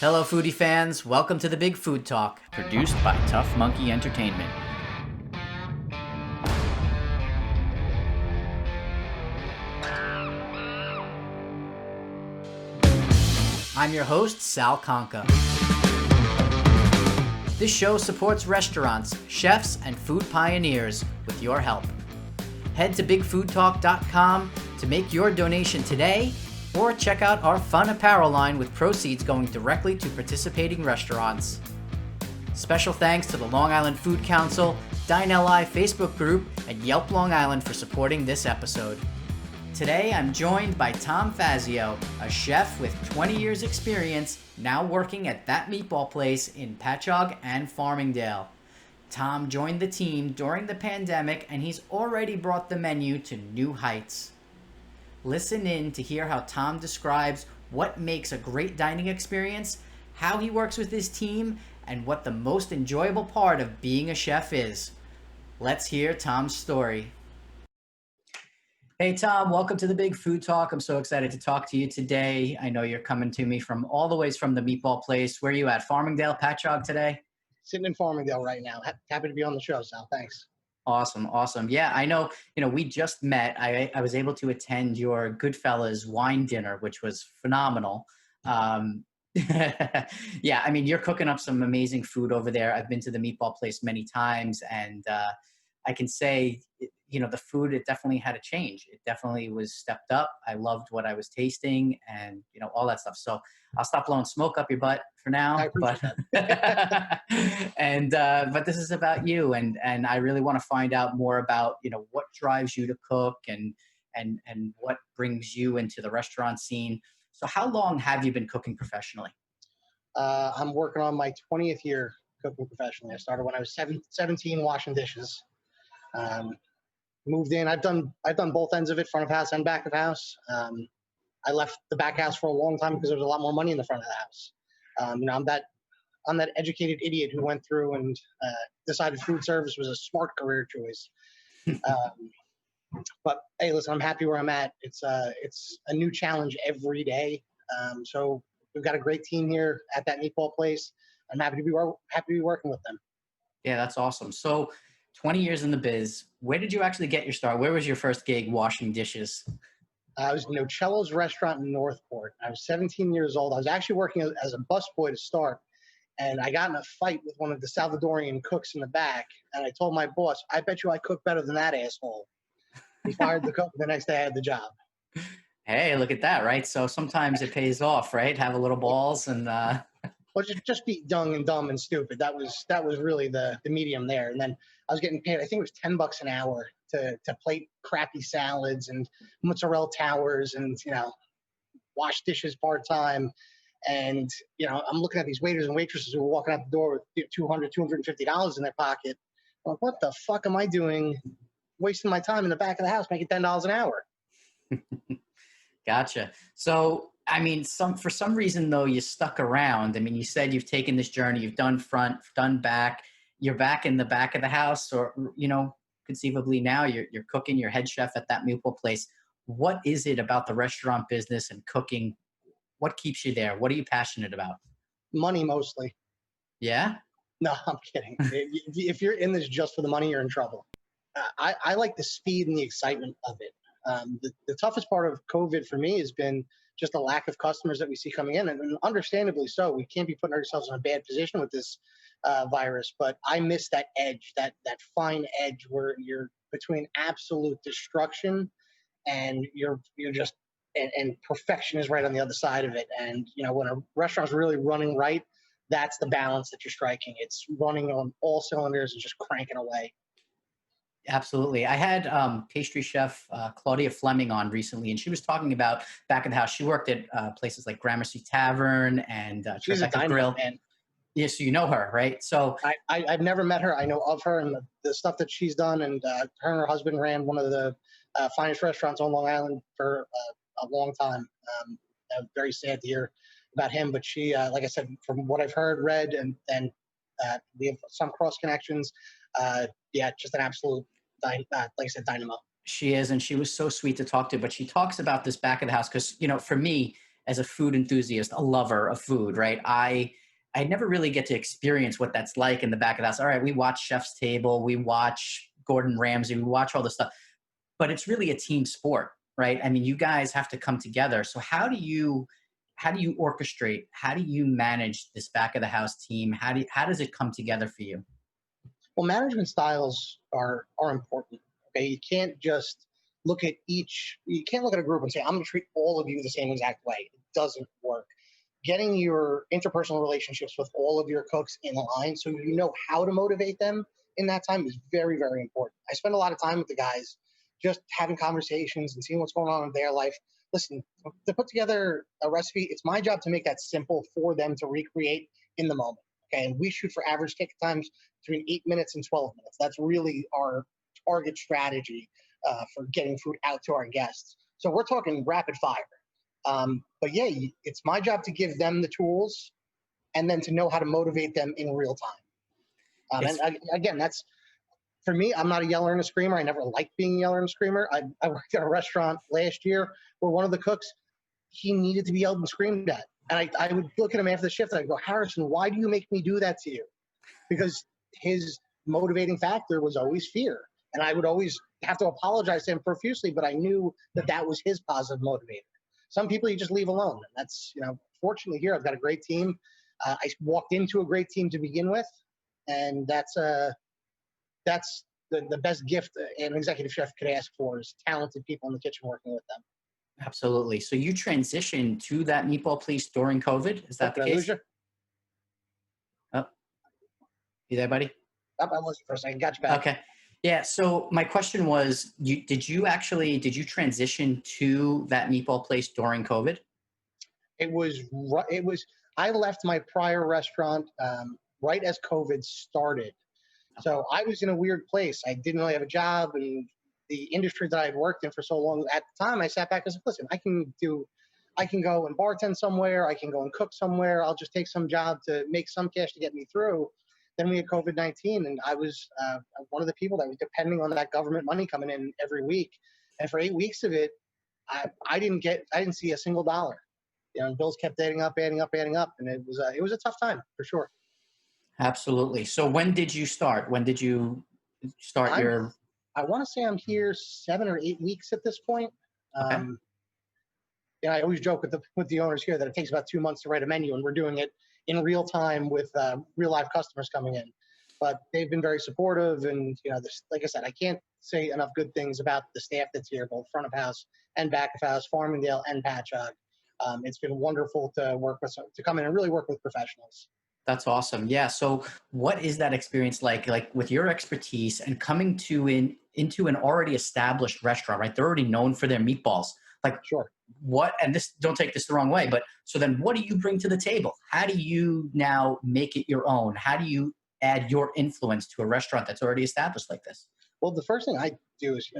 Hello, foodie fans. Welcome to the Big Food Talk, produced by Tough Monkey Entertainment. I'm your host, Sal Conca. This show supports restaurants, chefs, and food pioneers with your help. Head to bigfoodtalk.com to make your donation today, or check out our fun apparel line with proceeds going directly to participating restaurants. Special thanks to the Long Island Food Council, DineLI Facebook group, and Yelp Long Island for supporting this episode. Today, I'm joined by Tom Fazio, a chef with 20 years experience, now working at That Meetball Place in Patchogue and Farmingdale. Tom joined the team during the pandemic, and he's already brought the menu to new heights. Listen in to hear how Tom describes what makes a great dining experience, how he works with his team, and what the most enjoyable part of being a chef is. Let's hear Tom's story. Hey, Tom, welcome to the Big Food Talk. I'm so excited to talk to you today. I know you're coming to me from all the ways from the Meatball Place. Where are you at? Farmingdale, Patchogue today? Sitting in Farmingdale right now. Happy to be on the show, Sal. Thanks. Awesome. Yeah, I know, we just met. I was able to attend your Goodfellas wine dinner, which was phenomenal. Yeah, I mean, you're cooking up some amazing food over there. I've been to the Meatball Place many times, and I can say, the food, it definitely had a change. It definitely was stepped up. I loved what I was tasting and, all that stuff. So I'll stop blowing smoke up your butt for now. I appreciate that. But this is about you. And I really want to find out more about, what drives you to cook and what brings you into the restaurant scene. So how long have you been cooking professionally? I'm working on my 20th year cooking professionally. I started when I was 17 washing dishes. Moved in. I've done both ends of it, front of house and back of house. I left the back house for a long time because there was a lot more money in the front of the house. I'm that educated idiot who went through and decided food service was a smart career choice. But hey, listen, I'm happy where I'm at. It's a new challenge every day. So we've got a great team here at That Meatball Place. I'm happy to be working with them. Yeah, that's awesome. So 20 years in the biz. Where did you actually get your start? Where was your first gig washing dishes? I was in Nocello's restaurant in Northport. I was 17 years old. I was actually working as a busboy to start, and I got in a fight with one of the Salvadorian cooks in the back, and I told my boss, I bet you I cook better than that asshole. He fired the cook. The next day I had the job. Hey, look at that, right? So sometimes it pays off, right? Have a little balls and Well, just be young and dumb and stupid. That was really the medium there. And then I was getting paid, I think it was $10 an hour to plate crappy salads and mozzarella towers and, wash dishes part-time. And, I'm looking at these waiters and waitresses who were walking out the door with $200, $250 in their pocket. I'm like, what the fuck am I doing wasting my time in the back of the house making $10 an hour? Gotcha. So, I mean, for some reason, though, you stuck around. I mean, you said you've taken this journey, you've done front, done back, you're back in the back of the house, or, conceivably now you're cooking, you're head chef at That Meatball Place. What is it about the restaurant business and cooking? What keeps you there? What are you passionate about? Money, mostly. Yeah? No, I'm kidding. If you're in this just for the money, you're in trouble. I like the speed and the excitement of it. The toughest part of COVID for me has been just the lack of customers that we see coming in, and understandably so. We can't be putting ourselves in a bad position with this virus, but I miss that edge, that fine edge where you're between absolute destruction and you're just and perfection is right on the other side of it. And when a restaurant's really running right, that's the balance that you're striking. It's running on all cylinders and just cranking away. Absolutely. I had pastry chef Claudia Fleming on recently, and she was talking about back in the house. She worked at places like Gramercy Tavern and She's a Tribeca Grill. man. Yes, so you know her, right? So I've never met her. I know of her and the stuff that she's done. And her and her husband ran one of the finest restaurants on Long Island for a long time. I'm very sad to hear about him, but she, like I said, from what I've heard, read, and we have some cross connections. Yeah, just an absolute, like I said, dynamo. she is, and she was so sweet to talk to. But she talks about this back of the house because, for me, as a food enthusiast, a lover of food, right? I never really get to experience what that's like in the back of the house. All right, we watch Chef's Table, we watch Gordon Ramsay, we watch all this stuff, but it's really a team sport, right? I mean, you guys have to come together. So how do you orchestrate? How do you manage this back of the house team? How does it come together for you? Well, management styles are important. Okay, you can't just look at each. You can't look at a group and say, "I'm going to treat all of you the same exact way." It doesn't work. Getting your interpersonal relationships with all of your cooks in line, so you know how to motivate them in that time, is very, very important. I spend a lot of time with the guys, just having conversations and seeing what's going on in their life. Listen, to put together a recipe, it's my job to make that simple for them to recreate in the moment. Okay, and we shoot for average ticket times between 8 minutes and 12 minutes. That's really our target strategy for getting food out to our guests. So we're talking rapid fire. But yeah, it's my job to give them the tools and then to know how to motivate them in real time. It's Again, that's for me. I'm not a yeller and a screamer. I never liked being a yeller and a screamer. I worked at a restaurant last year where one of the cooks, he needed to be yelled and screamed at. And I would look at him after the shift and I'd go, Harrison, why do you make me do that to you? Because his motivating factor was always fear. And I would always have to apologize to him profusely, but I knew that that was his positive motivator. Some people you just leave alone. And that's, fortunately here, I've got a great team. I walked into a great team to begin with. And that's the best gift an executive chef could ask for, is talented people in the kitchen working with them. Absolutely. So you transitioned to That Meatball Place during COVID. Is that the Did I lose case? you? Oh, you there, buddy? I lost you for a second. Got you back. Okay. Yeah. So my question was, did you transition to That Meatball Place during COVID? I left my prior restaurant right as COVID started. So I was in a weird place. I didn't really have a job, and the industry that I had worked in for so long, at the time I sat back and said, listen, I can go and bartend somewhere. I can go and cook somewhere. I'll just take some job to make some cash to get me through. Then we had COVID-19, and I was one of the people that was depending on that government money coming in every week. And for 8 weeks of it, I didn't see a single dollar. Bills kept adding up, and it was a tough time for sure. Absolutely. So when did you start? When did you start your? I want to say I'm here 7 or 8 weeks at this point. Okay. I always joke with the owners here that it takes about 2 months to write a menu, and we're doing it in real time with real live customers coming in. But they've been very supportive, and like I said, I can't say enough good things about the staff that's here, both front of house and back of house, Farmingdale and Patchogue. It's been wonderful to come in and really work with professionals. That's awesome. Yeah. So what is that experience like with your expertise and coming into an already established restaurant, right? They're already known for their meatballs. Like, Sure. Don't take this the wrong way, but so then what do you bring to the table? How do you now make it your own? How do you add your influence to a restaurant that's already established like this? Well, the first thing I do is,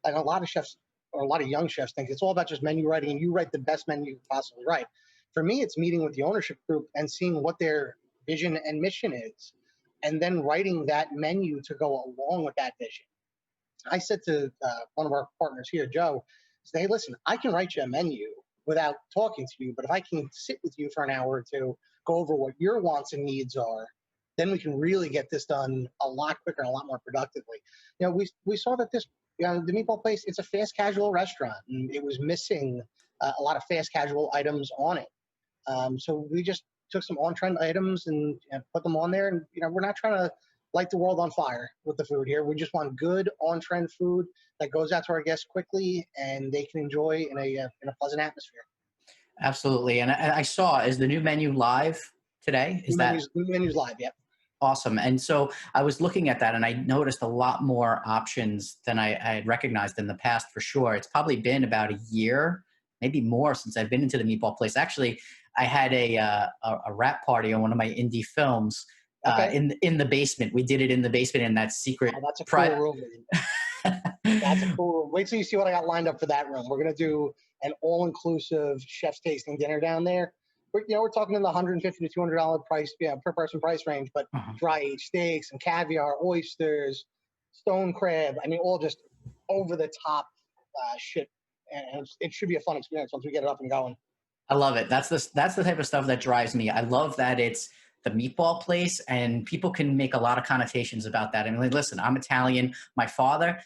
and a lot of chefs or a lot of young chefs think it's all about just menu writing, and you write the best menu you can possibly write. For me, it's meeting with the ownership group and seeing what their vision and mission is, and then writing that menu to go along with that vision. I said to one of our partners here, Joe, say, hey, listen, I can write you a menu without talking to you, but if I can sit with you for an hour or two, go over what your wants and needs are, then we can really get this done a lot quicker and a lot more productively. We saw that the Meatball Place, it's a fast casual restaurant, and it was missing a lot of fast casual items on it. So we just took some on-trend items and put them on there. And, we're not trying to light the world on fire with the food here. We just want good on-trend food that goes out to our guests quickly and they can enjoy in a pleasant atmosphere. Absolutely. And I saw, is the new menu live today? The menu's live, yeah. Awesome. And so I was looking at that and I noticed a lot more options than I had recognized in the past for sure. It's probably been about a year, maybe more, since I've been into the Meatball Place. Actually, I had a wrap party on one of my indie films in the basement. We did it in the basement in that secret. Oh, that's a cool room. That's a cool room. Wait till you see what I got lined up for that room. We're going to do an all-inclusive chef's tasting dinner down there. We're talking in the $150 to $200 price, per person price range, but dry aged steaks and caviar, oysters, stone crab. I mean, all just over the top shit. And it should be a fun experience once we get it up and going. I love it. That's the type of stuff that drives me. I love that it's the meatball place, and people can make a lot of connotations about that. I mean, like, listen, I'm Italian. My father,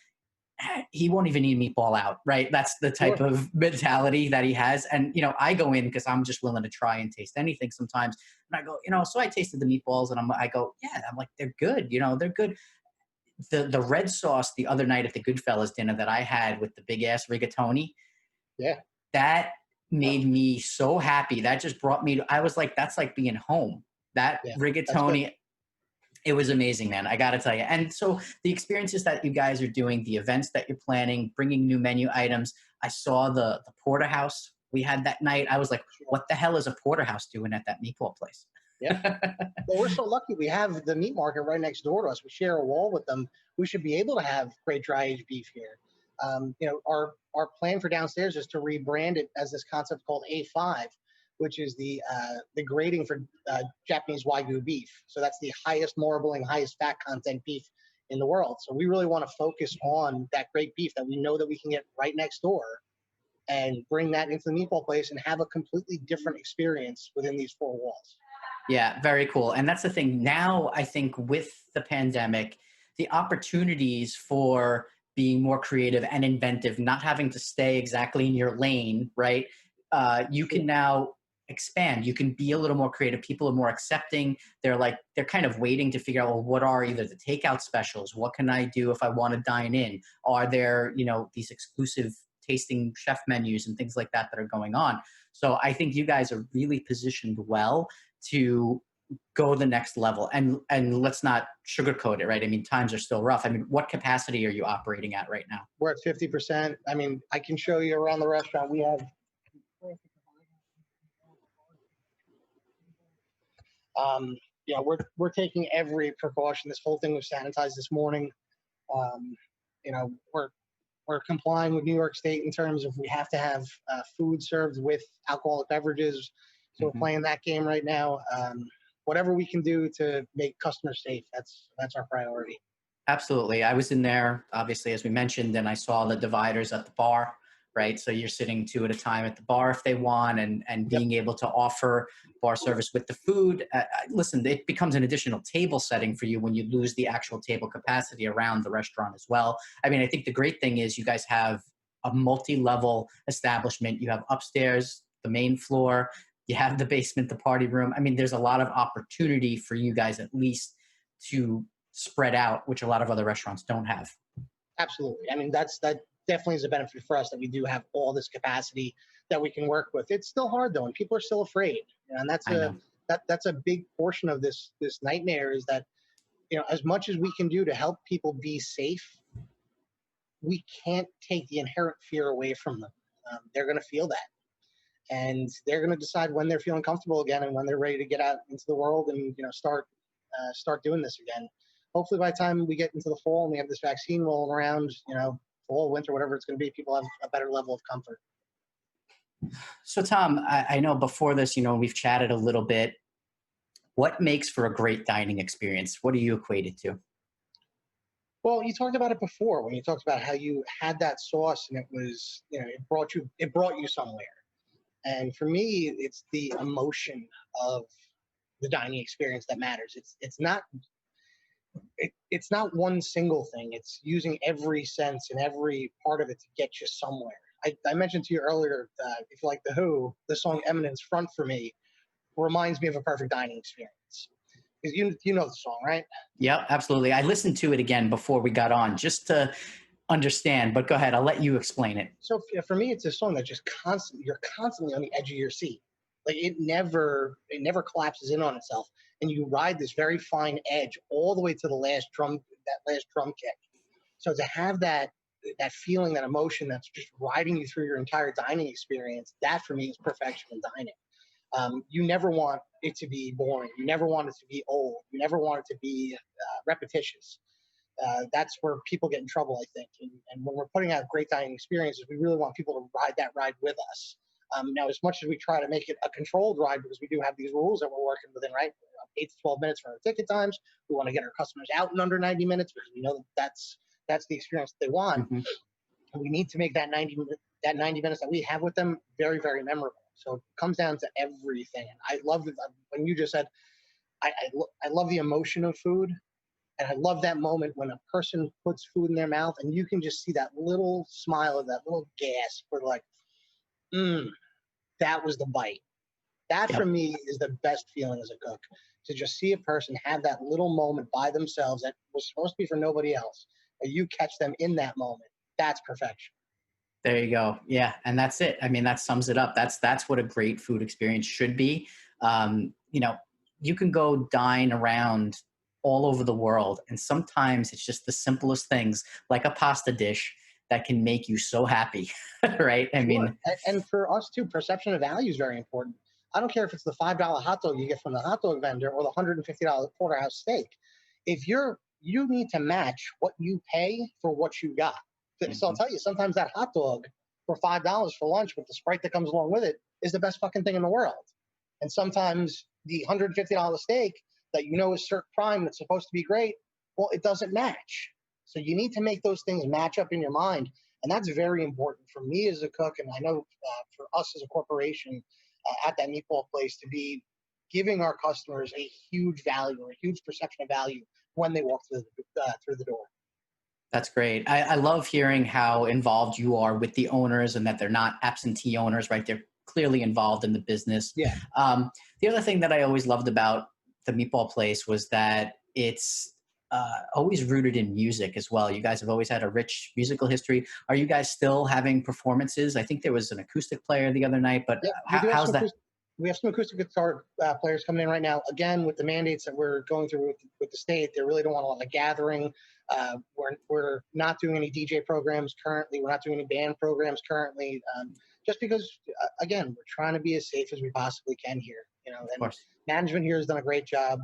he won't even eat meatball out, right? That's the type Sure. of mentality that he has. And, I go in because I'm just willing to try and taste anything sometimes. And I go, so I tasted the meatballs and I go, yeah, I'm like, they're good. They're good. The red sauce the other night at the Goodfellas dinner that I had with the big ass rigatoni, Yeah. that made me so happy. That just brought me I was like, that's like being home. That Yeah. That's good. rigatoni, it was amazing, man. I got to tell you. And so the experiences that you guys are doing, the events that you're planning, bringing new menu items. I saw the porterhouse we had that night. I was like, Sure. what the hell is a porterhouse doing at that meatball place? Yeah. Well, we're so lucky. We have the meat market right next door to us. We share a wall with them. We should be able to have great dry aged beef here. Our plan for downstairs is to rebrand it as this concept called A5, which is the grading for Japanese Wagyu beef. So that's the highest marbling, highest fat content beef in the world. So we really want to focus on that great beef that we know that we can get right next door and bring that into the meatball place and have a completely different experience within these four walls. Yeah, very cool. And that's the thing. Now, I think with the pandemic, the opportunities for being more creative and inventive, not having to stay exactly in your lane, right? You can Sure. now expand. You can be a little more creative. People are more accepting. They're kind of waiting to figure out, well, what are either the takeout specials? What can I do if I want to dine in? Are there, these exclusive tasting chef menus and things like that are going on? So I think you guys are really positioned well to go the next level. And let's not sugarcoat it, right? I mean, times are still rough. I mean, what capacity are you operating at right now? We're at 50%. I mean, I can show you around the restaurant. We have, um, we're taking every precaution. This whole thing was sanitized this morning. Um, you know, we're complying with New York State in terms of we have to have food served with alcoholic beverages. So we're Mhm. playing that game right now. Whatever we can do to make customers safe, that's our priority. Absolutely. I was in there, obviously, as we mentioned, and I saw the dividers at the bar, right? So you're sitting two at a time at the bar if they want, and Yep. being able to offer bar service with the food. Listen, it becomes an additional table setting for you when you lose the actual table capacity around the restaurant as well. I mean, I think the great thing is you guys have a multi level establishment. You have upstairs, the main floor, you have the basement, the party room. I mean, there's a lot of opportunity for you guys at least to spread out, which a lot of other restaurants don't have. Absolutely. I mean, that definitely is a benefit for us that we do have all this capacity that we can work with. It's still hard though, and people are still afraid. And I know. that's a big portion of this nightmare is that as much as we can do to help people be safe, we can't take the inherent fear away from them. They're going to feel that, and they're going to decide when they're feeling comfortable again and when they're ready to get out into the world and start doing this again. Hopefully, by the time we get into the fall and we have this vaccine rolling around, fall, winter, whatever it's going to be, people have a better level of comfort. So, Tom, I know before this, we've chatted a little bit. What makes for a great dining experience? What do you equate it to? Well, you talked about it before when you talked about how you had that sauce and it was, it brought you somewhere. And for me, it's the emotion of the dining experience that matters. It's not one single thing. It's using every sense and every part of it to get you somewhere. I mentioned to you earlier that if you like the Who, the song "Eminence Front" for me reminds me of a perfect dining experience. Because you know the song, right? Yep, absolutely. I listened to it again before we got on just to understand, but go ahead. I'll let you explain it. So for me, it's a song that just you're constantly on the edge of your seat. Like it never collapses in on itself, and you ride this very fine edge all the way to that last drum kick. So to have that feeling, that emotion that's just riding you through your entire dining experience, that for me is perfection in dining. You never want it to be boring. You never want it to be old. You never want it to be repetitious. That's where people get in trouble, I think. And when we're putting out great dining experiences, we really want people to ride that ride with us. Now, as much as we try to make it a controlled ride, because we do have these rules that we're working within, right? 8 to 12 minutes for our ticket times. We want to get our customers out in under 90 minutes because we know that's the experience that they want. Mhm. And we need to make that 90 minutes that we have with them very, very memorable. So it comes down to everything. I love it when you just said, I love the emotion of food. And I love that moment when a person puts food in their mouth and you can just see that little smile of that little gasp for like, that was the bite. That for Yep. me is the best feeling as a cook, to just see a person have that little moment by themselves that was supposed to be for nobody else, but you catch them in that moment. That's perfection. There you go. Yeah, and that's it. I mean, that sums it up. That's what a great food experience should be. You know, you can go dine around all over the world, and sometimes it's just the simplest things, like a pasta dish, that can make you so happy, right? I Sure. mean, And for us too, perception of value is very important. I don't care if it's the $5 hot dog you get from the hot dog vendor or the $150 porterhouse steak. If you need to match what you pay for what you got. So I'll mhm, tell you, sometimes that hot dog for $5 for lunch with the Sprite that comes along with it is the best fucking thing in the world. And sometimes the $150 steak that you know is Cirque Prime that's supposed to be great, well, it doesn't match. So you need to make those things match up in your mind, and that's very important for me as a cook, and I know for us as a corporation at that meatball place to be giving our customers a huge value or a huge perception of value when they walk through the door. that's great. I love hearing how involved you are with the owners and that they're not absentee owners, right? They're clearly involved in the business. Yeah, The other thing that I always loved about the Meatball Place was that it's always rooted in music as well. You guys have always had a rich musical history. Are you guys still having performances? I think there was an acoustic player the other night, but yeah, we do have how's that? we have some acoustic guitar players coming in right now. Again, with the mandates that we're going through with the state, they really don't want a lot of gathering. We're not doing any DJ programs currently. We're not doing any band programs currently, just because again, we're trying to be as safe as we possibly can here. You know, Of and course. management here has done a great job,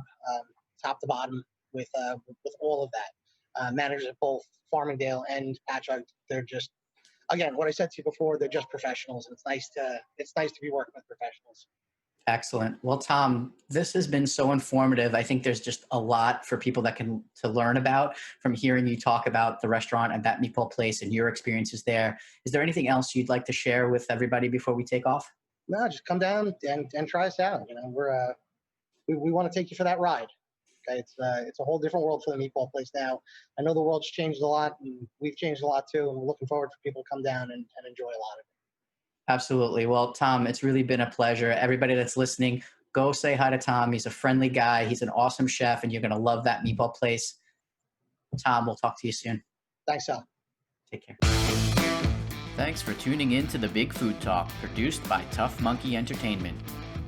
top to bottom, with all of that. Managers at both Farmingdale and Patchogue, they're just, again, what I said to you before, they're just professionals, and it's nice to be working with professionals. Excellent. Well, Tom, this has been so informative. I think there's just a lot for people that can to learn about from hearing you talk about the restaurant and that meatball place and your experiences there. Is there anything else you'd like to share with everybody before we take off? No, just come down and try us out. You know, we want to take you for that ride. Okay, it's a whole different world for the meatball place now. I know the world's changed a lot, and we've changed a lot too. And we're looking forward for people to come down and enjoy a lot of it. Absolutely. Well, Tom, it's really been a pleasure. Everybody that's listening, go say hi to Tom. He's a friendly guy. He's an awesome chef, and you're going to love that meatball place. Tom, we'll talk to you soon. Thanks, Sal. Take care. Thanks for tuning in to The Big Food Talk, produced by Tough Monkey Entertainment.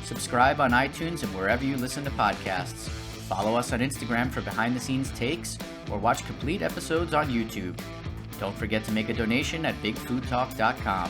Subscribe on iTunes and wherever you listen to podcasts. Follow us on Instagram for behind-the-scenes takes, or watch complete episodes on YouTube. Don't forget to make a donation at bigfoodtalk.com.